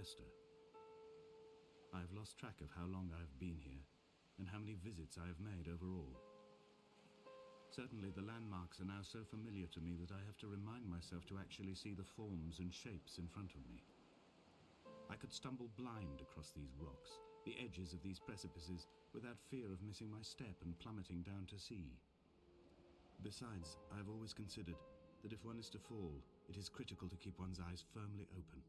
Esther. I have lost track of how long I have been here and how many visits I have made overall. Certainly the landmarks are now so familiar to me that I have to remind myself to actually see the forms and shapes in front of me. I could stumble blind across these rocks, the edges of these precipices, without fear of missing my step and plummeting down to sea. Besides, I have always considered that if one is to fall, it is critical to keep one's eyes firmly open.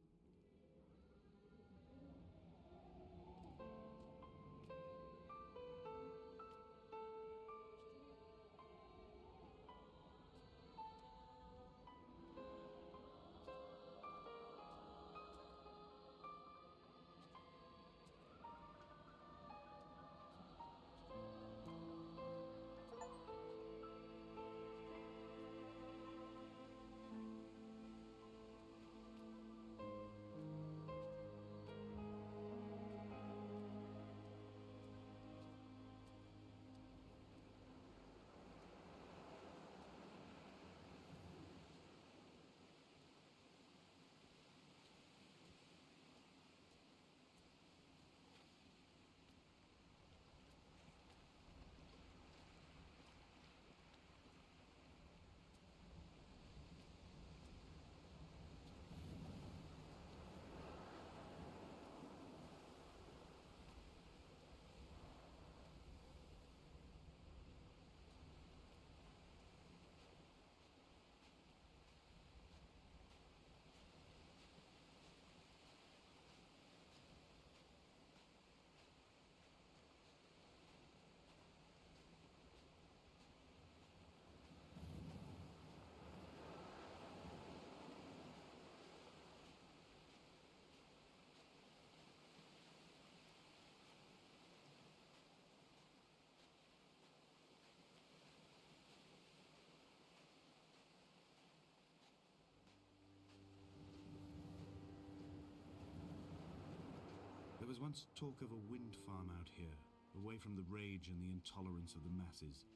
There was once talk of a wind farm out here, away from the rage and the intolerance of the masses.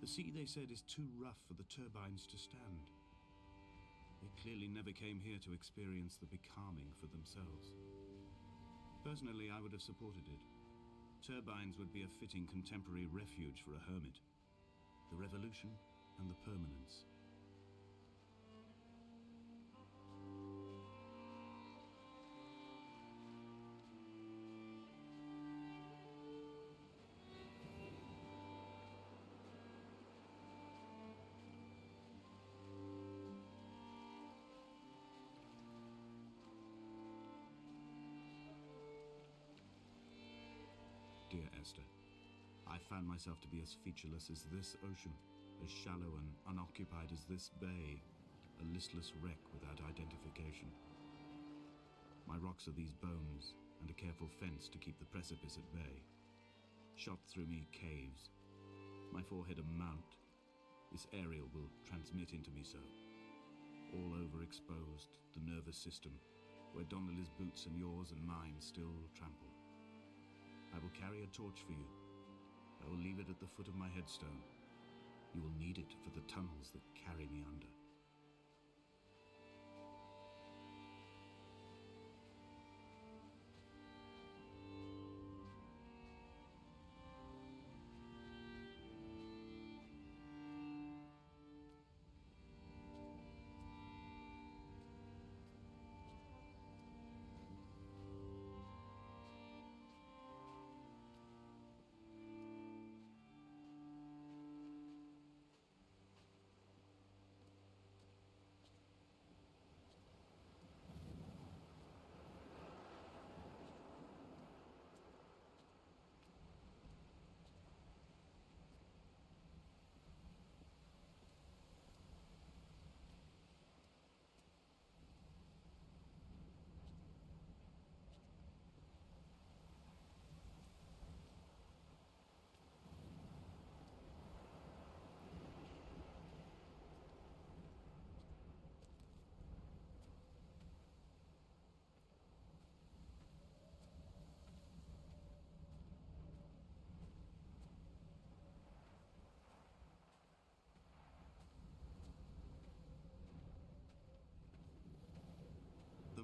The sea, they said, is too rough for the turbines to stand. They clearly never came here to experience the becalming for themselves. Personally, I would have supported it. Turbines would be a fitting contemporary refuge for a hermit. The revolution and the permanence. Dear Esther, I found myself to be as featureless as this ocean, as shallow and unoccupied as this bay, a listless wreck without identification. My rocks are these bones, and a careful fence to keep the precipice at bay. Shot through me caves, my forehead a mount. This aerial will transmit into me so. All overexposed, the nervous system, where Donnelly's boots and yours and mine still trample. I will carry a torch for you. I will leave it at the foot of my headstone. You will need it for the tunnels that carry me under.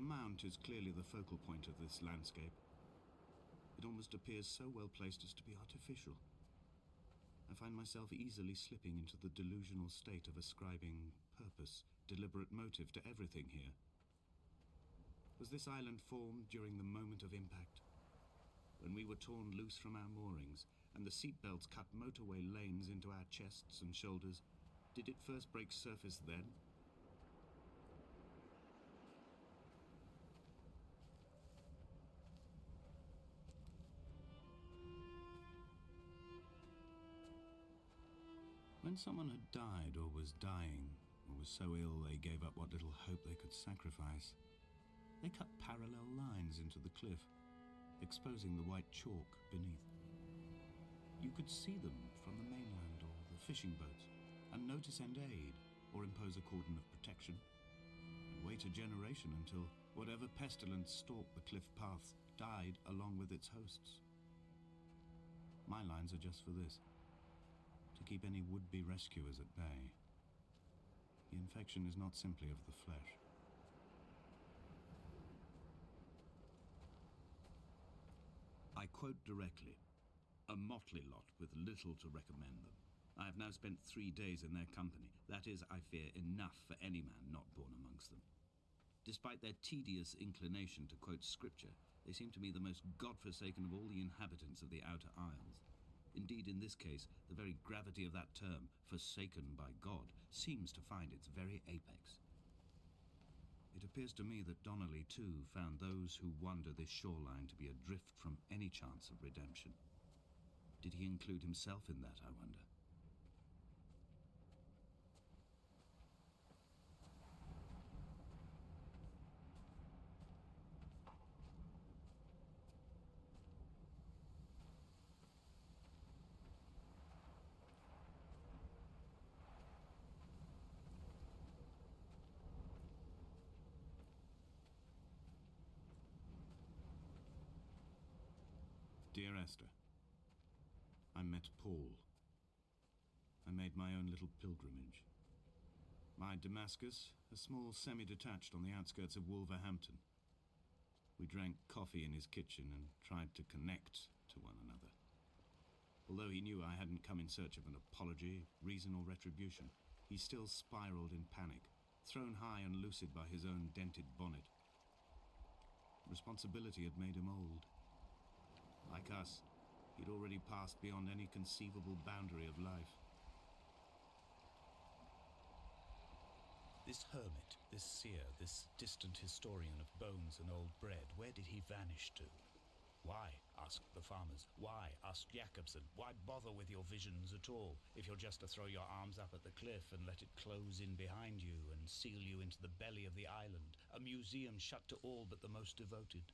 mount is clearly the focal point of this landscape. It almost appears so well placed as to be artificial. I find myself easily slipping into the delusional state of ascribing purpose, deliberate motive to everything here. Was this island formed during the moment of impact? When we were torn loose from our moorings, and the seatbelts cut motorway lanes into our chests and shoulders, did it first break surface then? When someone had died or was dying, or was so ill they gave up what little hope they could sacrifice, they cut parallel lines into the cliff, exposing the white chalk beneath. You could see them from the mainland or the fishing boats, and know to send aid or impose a cordon of protection, and wait a generation until whatever pestilence stalked the cliff paths died along with its hosts. My lines are just for this: to keep any would-be rescuers at bay. The infection is not simply of the flesh. I quote directly: a motley lot with little to recommend them. I have now spent 3 days in their company. That is, I fear, enough for any man not born amongst them. Despite their tedious inclination to quote scripture, they seem to me the most godforsaken of all the inhabitants of the Outer Isles. Indeed, in this case, the very gravity of that term, forsaken by God, seems to find its very apex. It appears to me that Donnelly, too, found those who wander this shoreline to be adrift from any chance of redemption. Did he include himself in that, I wonder? Dear Esther, I met Paul. I made my own little pilgrimage. My Damascus, a small semi-detached on the outskirts of Wolverhampton. We drank coffee in his kitchen and tried to connect to one another. Although he knew I hadn't come in search of an apology, reason or retribution, he still spiraled in panic, thrown high and lucid by his own dented bonnet. Responsibility had made him old. Like us, he'd already passed beyond any conceivable boundary of life. This hermit, this seer, this distant historian of bones and old bread, where did he vanish to? Why, asked the farmers. Why, asked Jacobson. Why bother with your visions at all, if you're just to throw your arms up at the cliff and let it close in behind you and seal you into the belly of the island, a museum shut to all but the most devoted?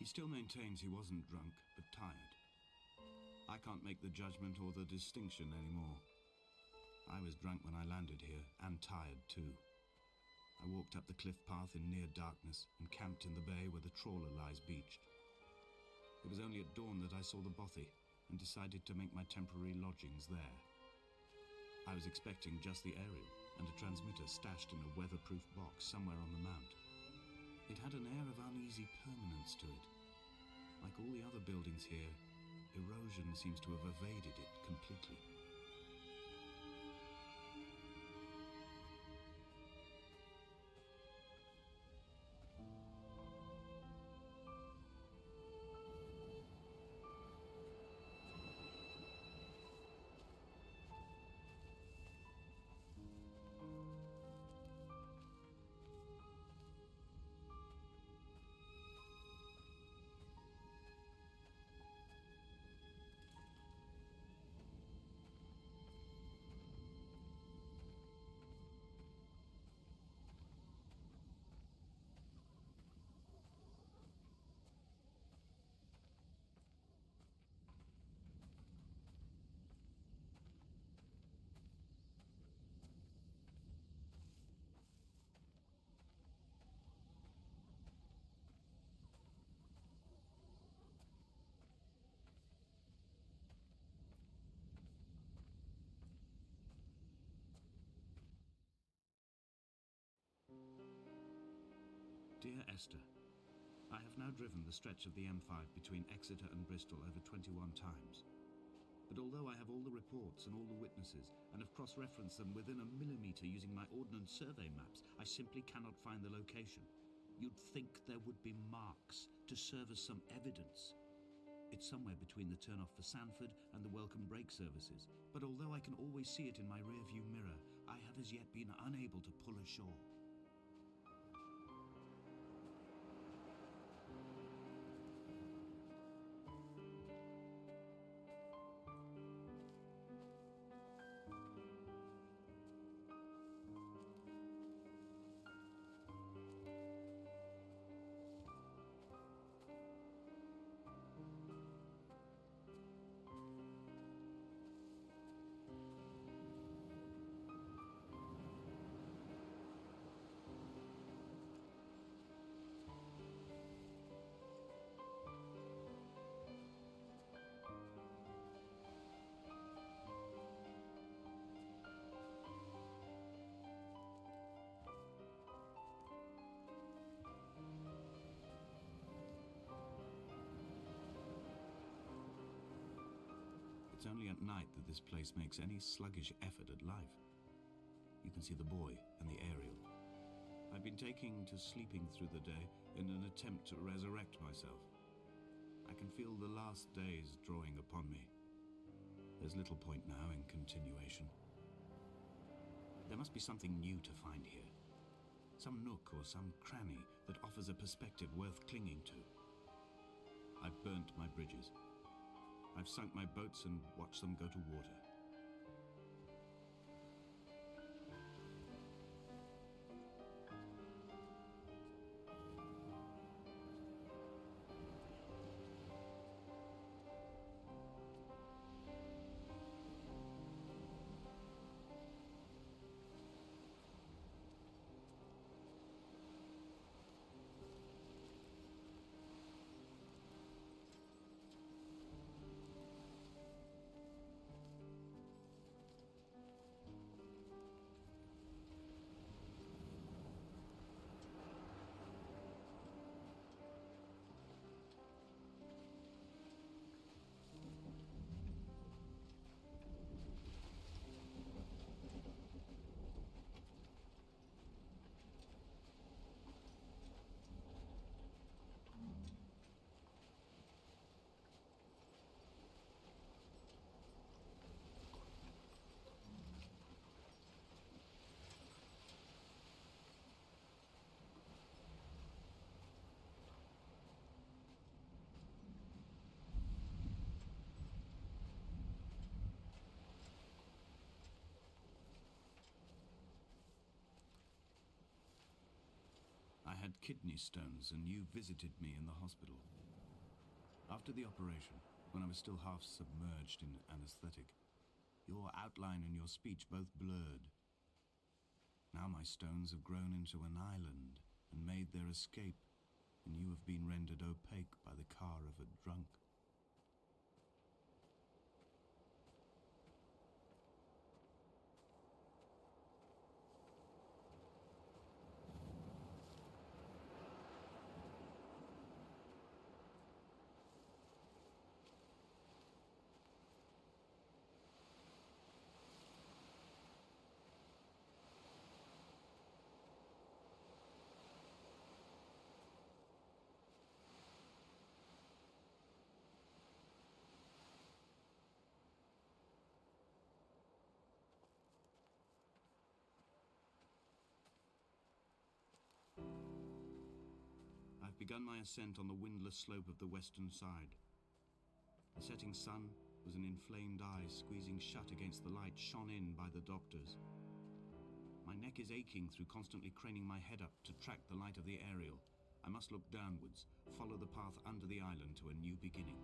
He still maintains he wasn't drunk, but tired. I can't make the judgment or the distinction anymore. I was drunk when I landed here, and tired too. I walked up the cliff path in near darkness and camped in the bay where the trawler lies beached. It was only at dawn that I saw the bothy and decided to make my temporary lodgings there. I was expecting just the aerial and a transmitter stashed in a weatherproof box somewhere on the mount. It had an air of uneasy permanence to it. Like all the other buildings here, erosion seems to have evaded it completely. Dear Esther, I have now driven the stretch of the M5 between Exeter and Bristol over 21 times. But although I have all the reports and all the witnesses, and have cross-referenced them within a millimetre using my Ordnance Survey maps, I simply cannot find the location. You'd think there would be marks to serve as some evidence. It's somewhere between the turn-off for Sanford and the welcome brake services, but although I can always see it in my rear-view mirror, I have as yet been unable to pull ashore. It's only at night that this place makes any sluggish effort at life. You can see the buoy and the aerial. I've been taking to sleeping through the day in an attempt to resurrect myself. I can feel the last days drawing upon me. There's little point now in continuation. There must be something new to find here. Some nook or some cranny that offers a perspective worth clinging to. I've burnt my bridges. I've sunk my boats and watched them go to water. I had kidney stones and you visited me in the hospital. After the operation, when I was still half submerged in anesthetic, your outline and your speech both blurred. Now my stones have grown into an island and made their escape, and you have been rendered opaque by the car of a drunk. I've begun my ascent on the windless slope of the western side. The setting sun was an inflamed eye squeezing shut against the light shone in by the doctors. My neck is aching through constantly craning my head up to track the light of the aerial. I must look downwards, follow the path under the island to a new beginning.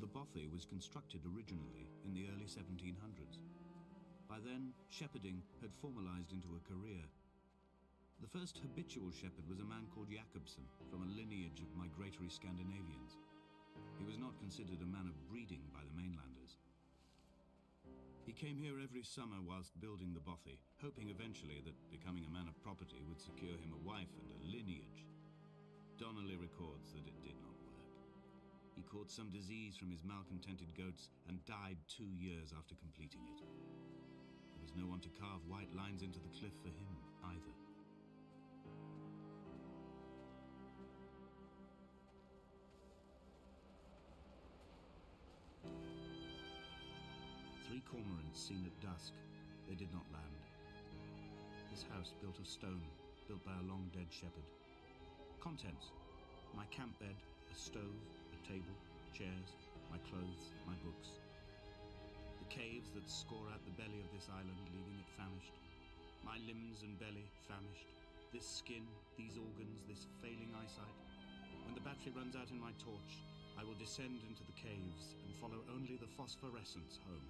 The bothy was constructed originally in the early 1700s. By then, shepherding had formalized into a career. The first habitual shepherd was a man called Jakobsen, from a lineage of migratory Scandinavians. He was not considered a man of breeding by the mainlanders. He came here every summer whilst building the bothy, hoping eventually that becoming a man of property would secure him a wife and a lineage. Donnelly records that it did not work. He caught some disease from his malcontented goats and died 2 years after completing it. There was no one to carve white lines into the cliff for him either. Three cormorants seen at dusk. They did not land. His house built of stone, built by a long-dead shepherd. Contents: my camp bed, a stove, a table, chairs, my clothes, my books. The caves that score out the belly of this island, leaving it famished. My limbs and belly famished. This skin, these organs, this failing eyesight. When the battery runs out in my torch, I will descend into the caves and follow only the phosphorescence home.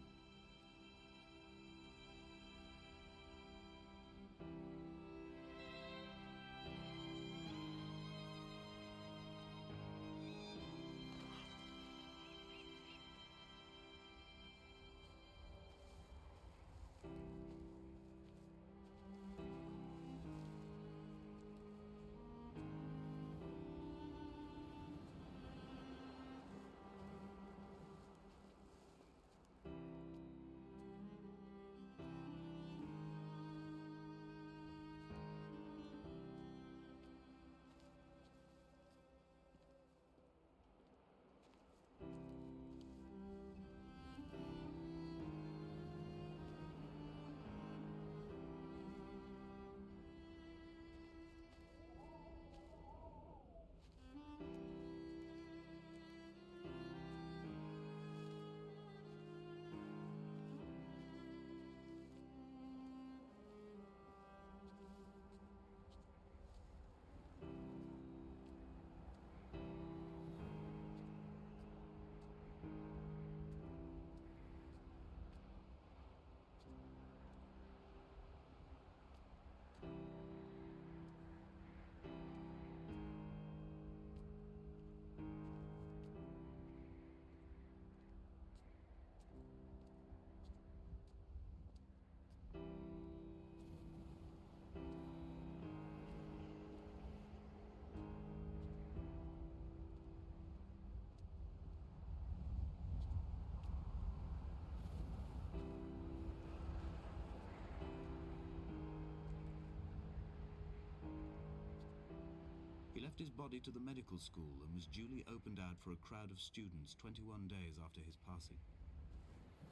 He left his body to the medical school and was duly opened out for a crowd of students 21 days after his passing.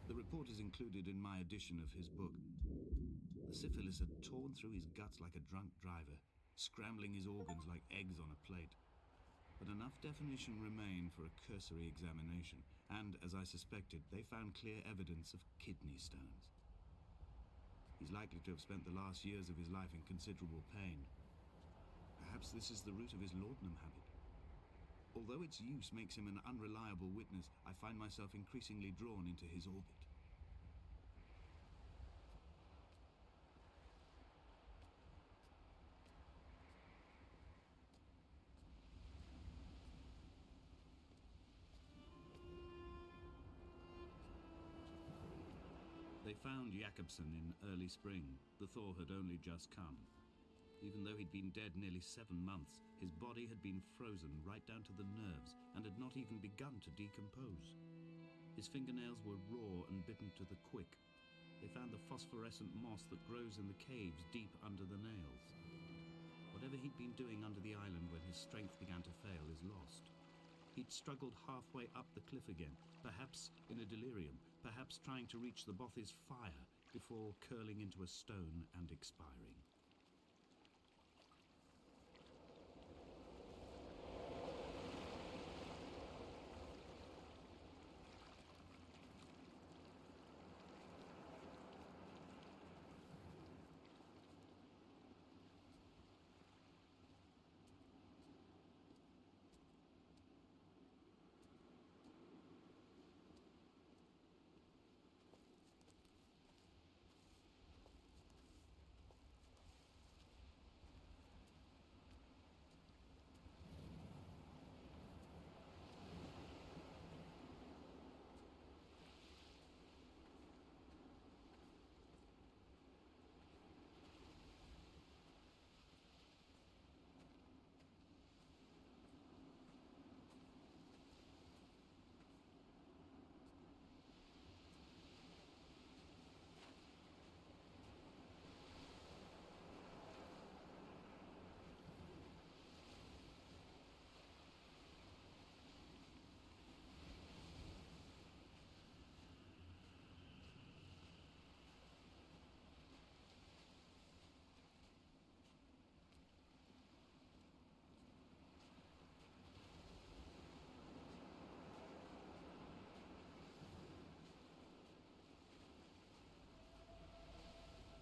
The report is included in my edition of his book. The syphilis had torn through his guts like a drunk driver, scrambling his organs like eggs on a plate. But enough definition remained for a cursory examination, and, as I suspected, they found clear evidence of kidney stones. He's likely to have spent the last years of his life in considerable pain. Perhaps this is the root of his laudanum habit. Although its use makes him an unreliable witness, I find myself increasingly drawn into his orbit. They found Jakobsen in early spring. The thaw had only just come. Even though he'd been dead nearly 7 months, his body had been frozen right down to the nerves and had not even begun to decompose. His fingernails were raw and bitten to the quick. They found the phosphorescent moss that grows in the caves deep under the nails. Whatever he'd been doing under the island when his strength began to fail is lost. He'd struggled halfway up the cliff again, perhaps in a delirium, perhaps trying to reach the Bothy's fire before curling into a stone and expiring.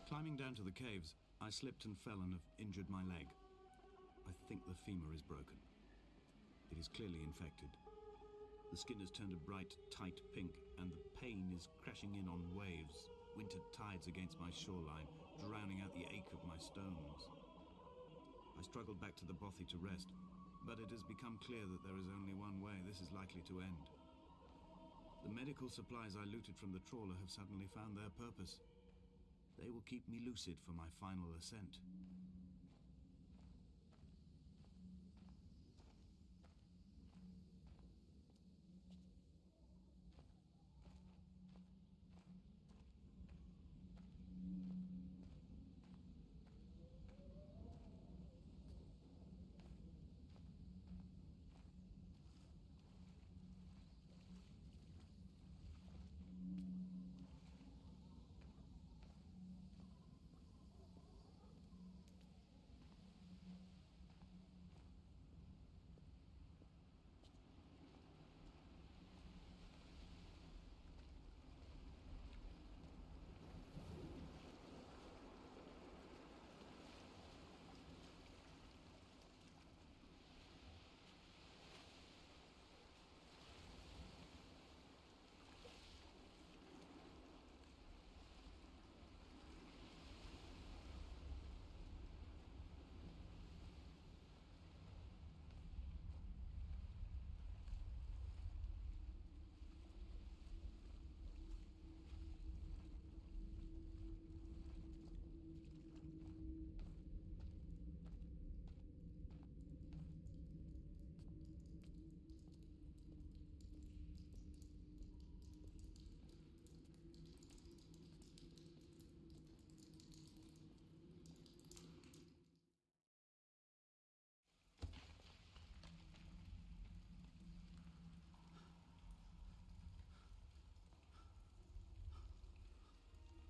Climbing down to the caves, I slipped and fell and have injured my leg. I think the femur is broken. It is clearly infected. The skin has turned a bright, tight pink, and the pain is crashing in on waves, winter tides against my shoreline, drowning out the ache of my stones. I struggled back to the Bothy to rest, but it has become clear that there is only one way this is likely to end. The medical supplies I looted from the trawler have suddenly found their purpose. They will keep me lucid for my final ascent.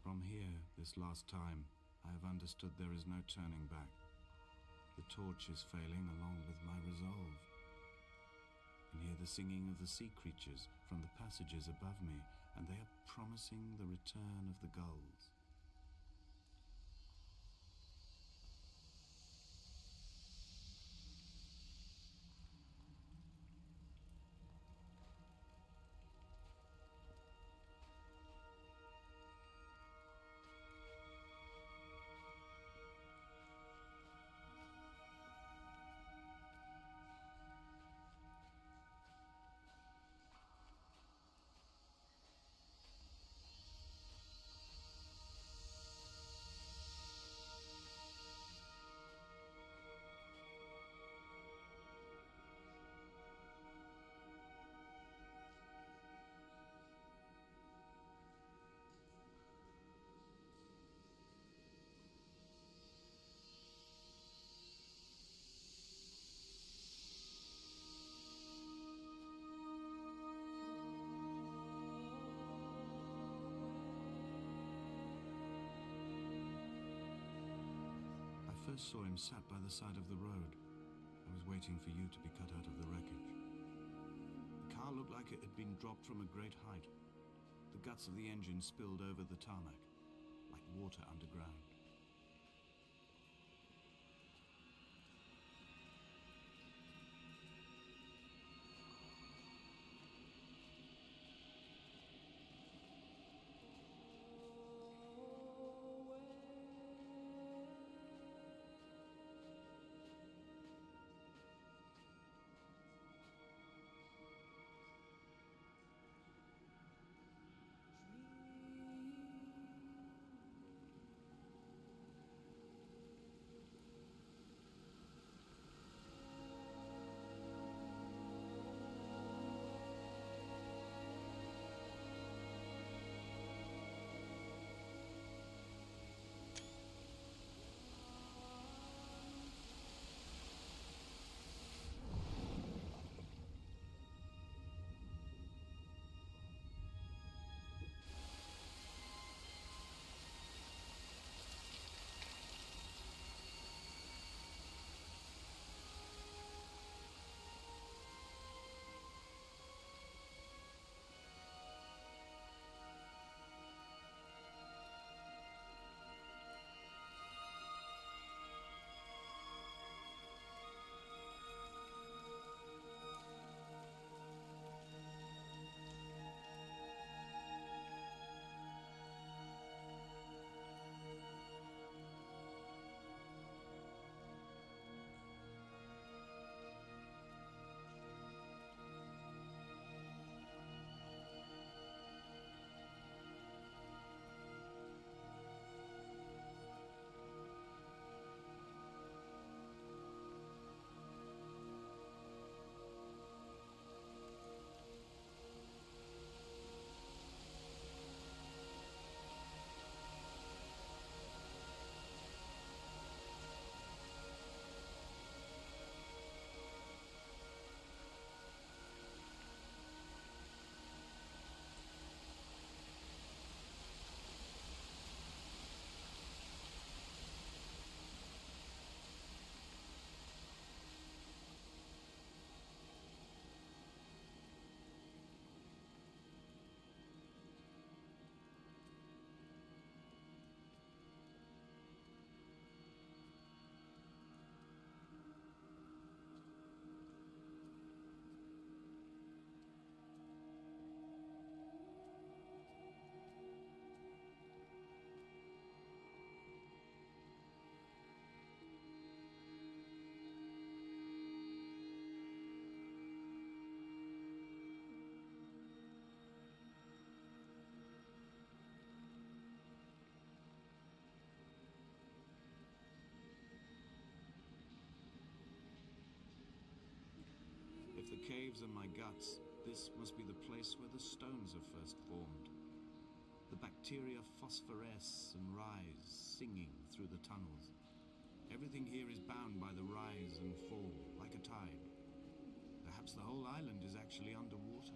From here, this last time, I have understood there is no turning back. The torch is failing along with my resolve. And hear the singing of the sea creatures from the passages above me, and they are promising the return of the gulls. I first saw him sat by the side of the road. I was waiting for you to be cut out of the wreckage. The car looked like it had been dropped from a great height. The guts of the engine spilled over the tarmac, like water underground. If the caves are my guts, this must be the place where the stones are first formed. The bacteria phosphoresce and rise, singing through the tunnels. Everything here is bound by the rise and fall, like a tide. Perhaps the whole island is actually underwater.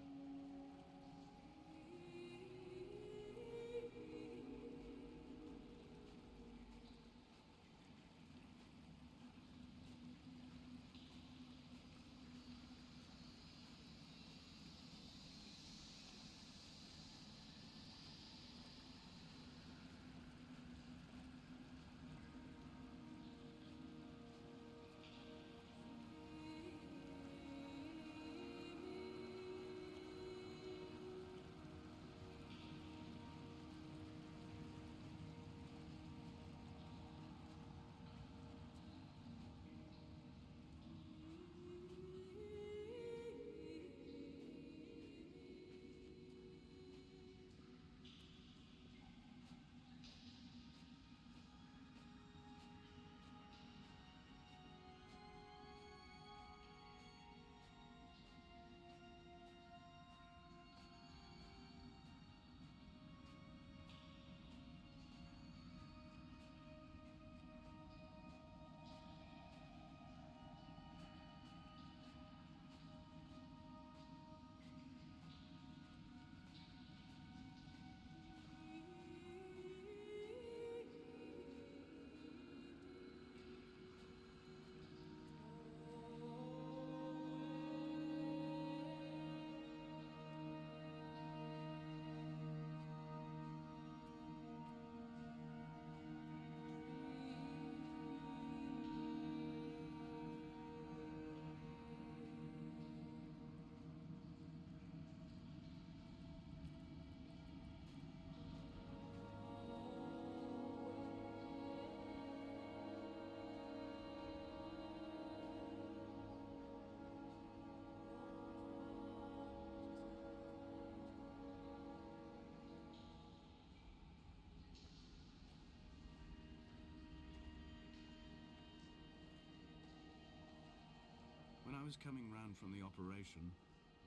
I was coming round from the operation,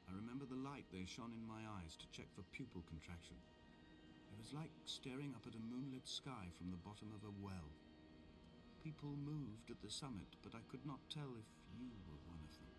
I remember the light they shone in my eyes to check for pupil contraction. It was like staring up at a moonlit sky from the bottom of a well. People moved at the summit, but I could not tell if you were one of them.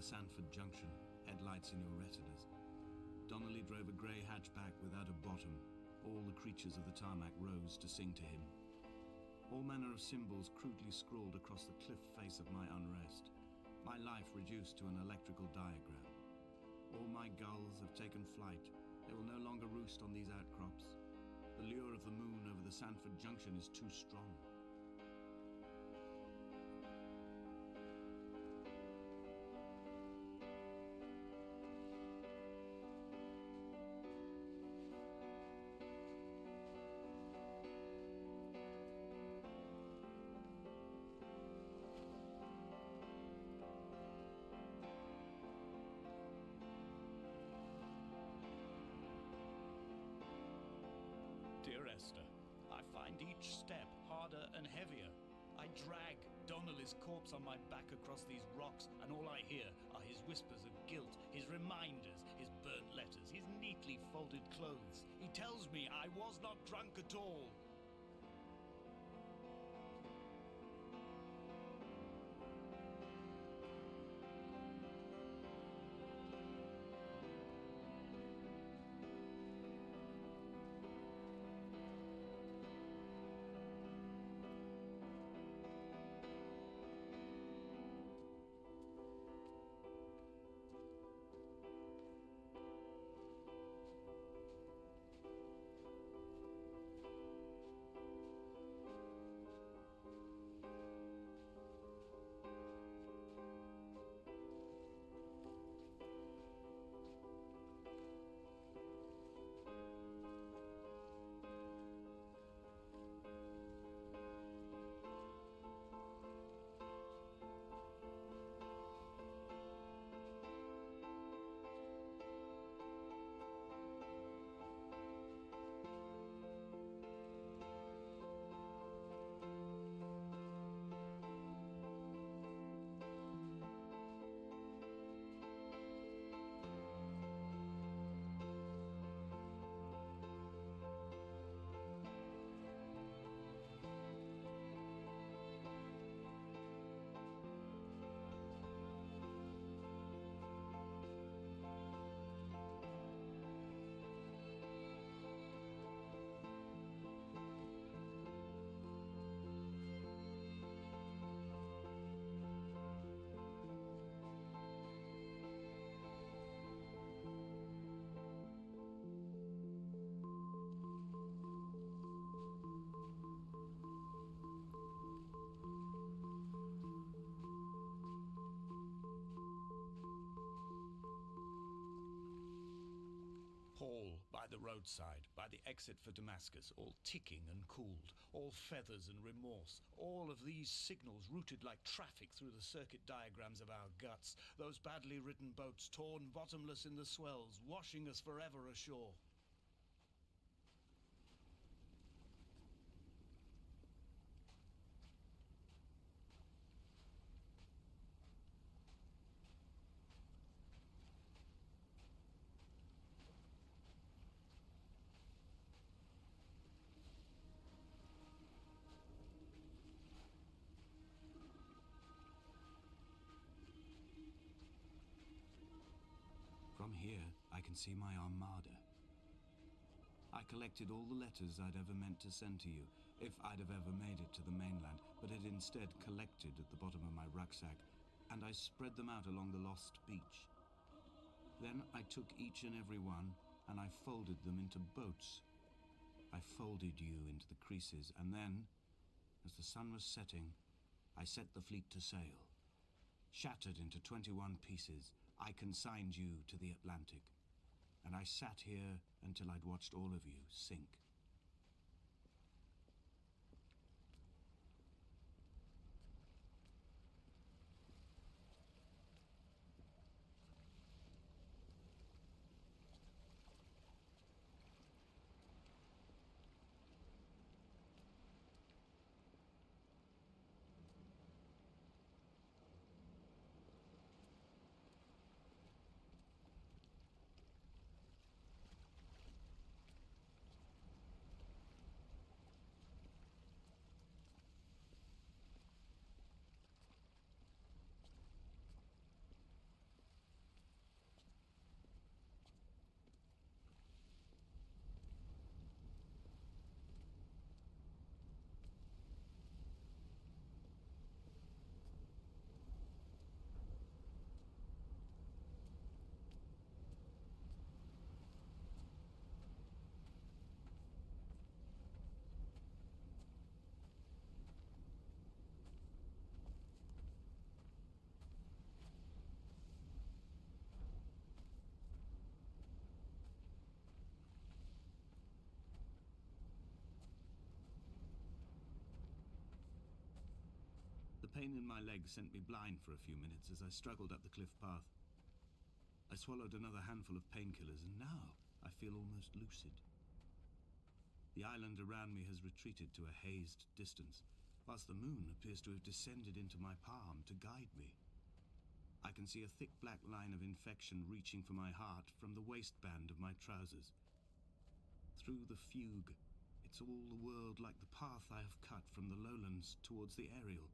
Sanford Junction, headlights in your retinas. Donnelly drove a grey hatchback without a bottom. All the creatures of the tarmac rose to sing to him. All manner of symbols crudely scrawled across the cliff face of my unrest. My life reduced to an electrical diagram. All my gulls have taken flight. They will no longer roost on these outcrops. The lure of the moon over the Sanford Junction is too strong. Dear Esther, I find each step harder and heavier. I drag Donnelly's corpse on my back across these rocks, and all I hear are his whispers of guilt, his reminders, his burnt letters, his neatly folded clothes. He tells me I was not drunk at all. Paul, by the roadside, by the exit for Damascus, all ticking and cooled, all feathers and remorse, all of these signals routed like traffic through the circuit diagrams of our guts, those badly ridden boats torn bottomless in the swells, washing us forever ashore. From here, I can see my armada. I collected all the letters I'd ever meant to send to you, if I'd have ever made it to the mainland, but had instead collected at the bottom of my rucksack, and I spread them out along the lost beach. Then I took each and every one, and I folded them into boats. I folded you into the creases, and then, as the sun was setting, I set the fleet to sail. Shattered into 21 pieces, I consigned you to the Atlantic, and I sat here until I'd watched all of you sink. pain in my leg sent me blind for a few minutes as I struggled up the cliff path. I swallowed another handful of painkillers, and now I feel almost lucid. The island around me has retreated to a hazed distance, whilst the moon appears to have descended into my palm to guide me. I can see a thick black line of infection reaching for my heart from the waistband of my trousers. Through the fugue, it's all the world like the path I have cut from the lowlands towards the aerial.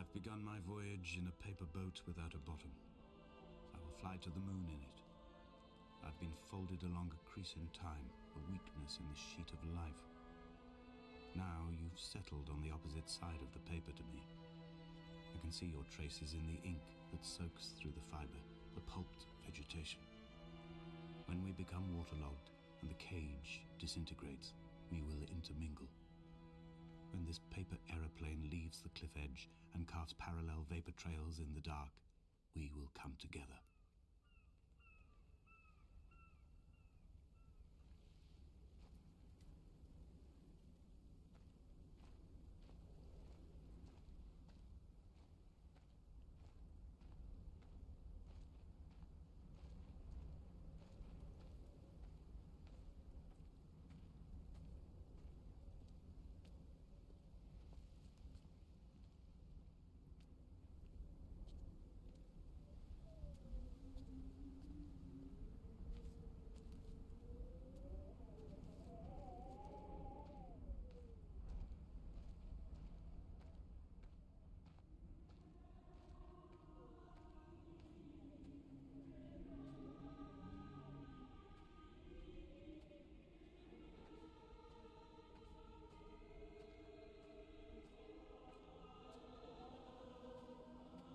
I've begun my voyage in a paper boat without a bottom. I will fly to the moon in it. I've been folded along a crease in time, a weakness in the sheet of life. Now you've settled on the opposite side of the paper to me. I can see your traces in the ink that soaks through the fiber, the pulped vegetation. When we become waterlogged and the cage disintegrates, we will intermingle. When this paper aeroplane leaves the cliff edge and carves parallel vapor trails in the dark, we will come together.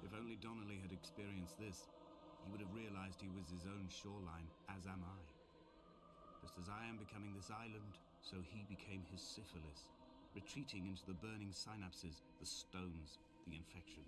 If only Donnelly had experienced this, he would have realized he was his own shoreline, as am I. Just as I am becoming this island, so he became his syphilis, retreating into the burning synapses, the stones, the infection.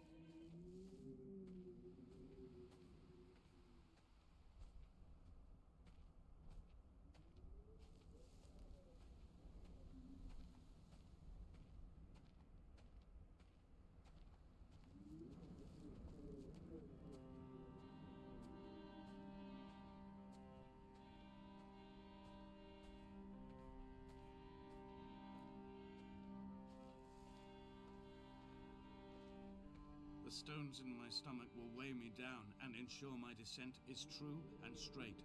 The stones in my stomach will weigh me down and ensure my descent is true and straight.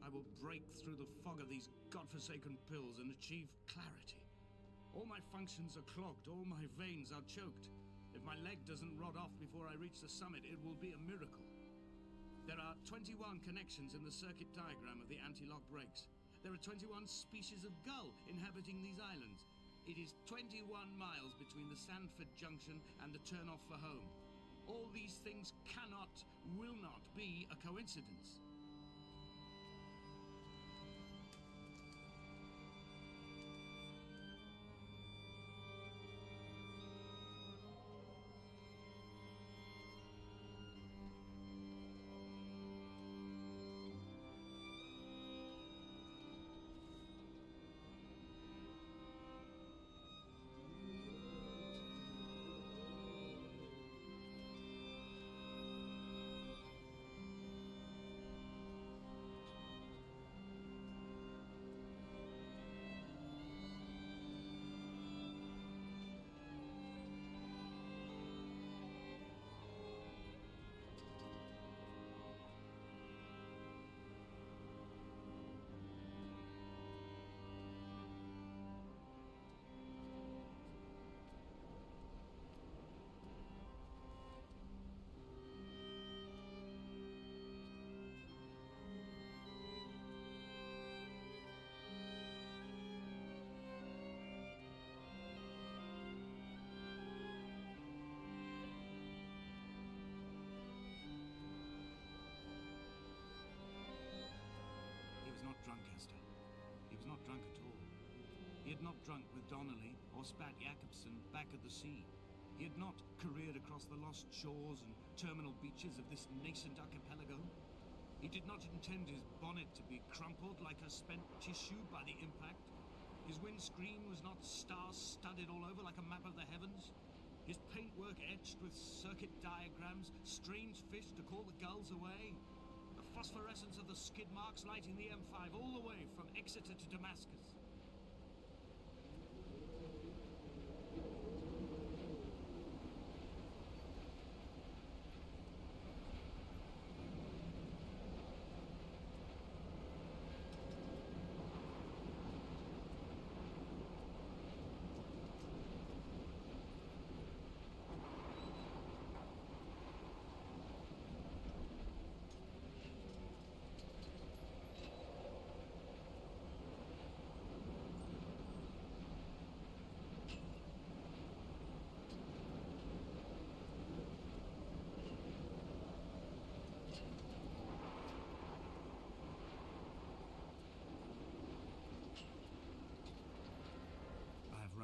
I will break through the fog of these godforsaken pills and achieve clarity. All my functions are clogged, all my veins are choked. If my leg doesn't rot off before I reach the summit, it will be a miracle. There are 21 connections in the circuit diagram of the anti-lock brakes. There are 21 species of gull inhabiting these islands. It is 21 miles between the Sandford Junction and the turn-off for home. All these things cannot, will not be a coincidence. not drunk at all. He had not drunk with Donnelly or spat Jakobsen back at the sea. He had not careered across the lost shores and terminal beaches of this nascent archipelago. He did not intend his bonnet to be crumpled like a spent tissue by the impact. His windscreen was not star-studded all over like a map of the heavens. His paintwork etched with circuit diagrams, strange fish to call the gulls away. The phosphorescence of the skid marks lighting the M5 all the way from Exeter to Damascus.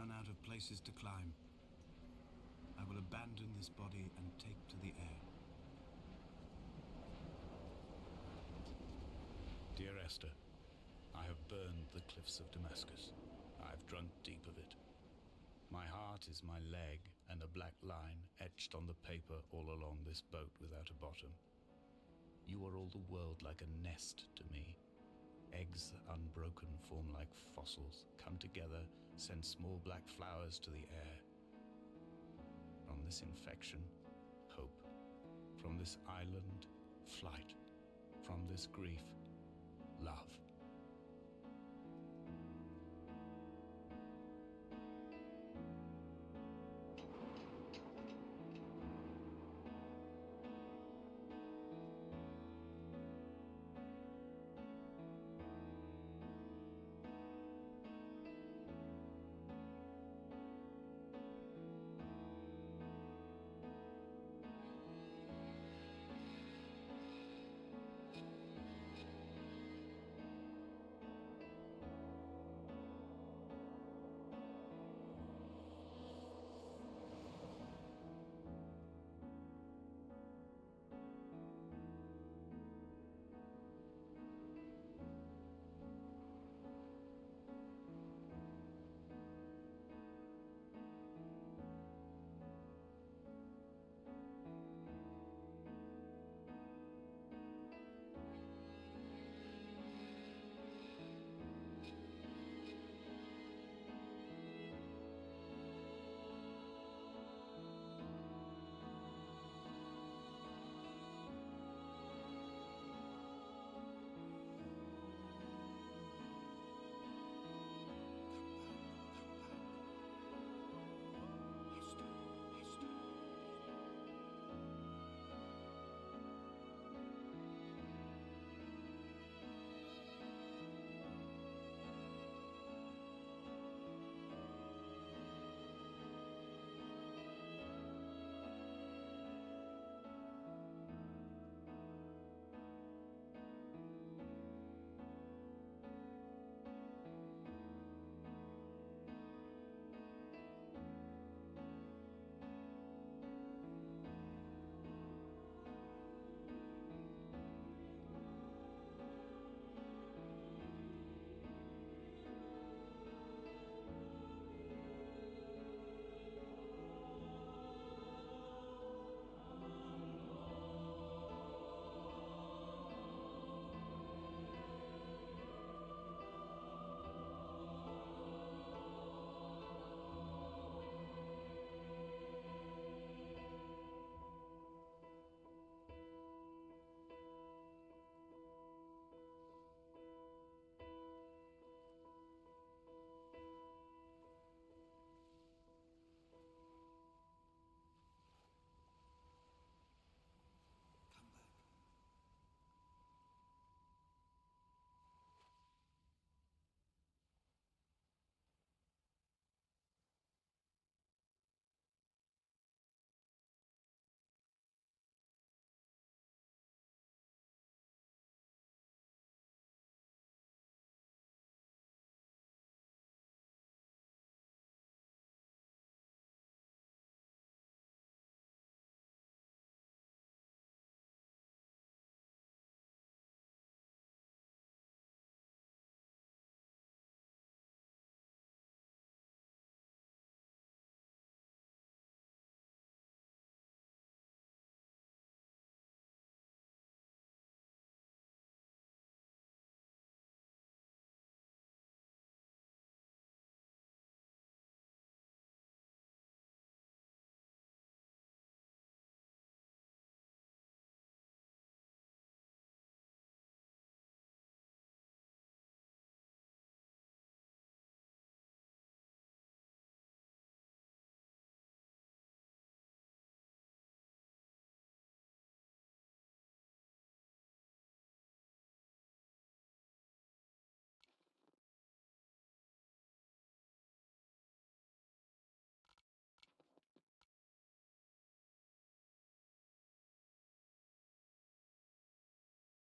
Out of places to climb. I will abandon this body and take to the air. Dear Esther, I have burned the cliffs of Damascus. I have drunk deep of it. My heart is my leg, and a black line etched on the paper all along this boat without a bottom. You are all the world like a nest to me. Eggs unbroken form like fossils, come together, send small black flowers to the air. From this infection, hope. From this island, flight. From this grief, love.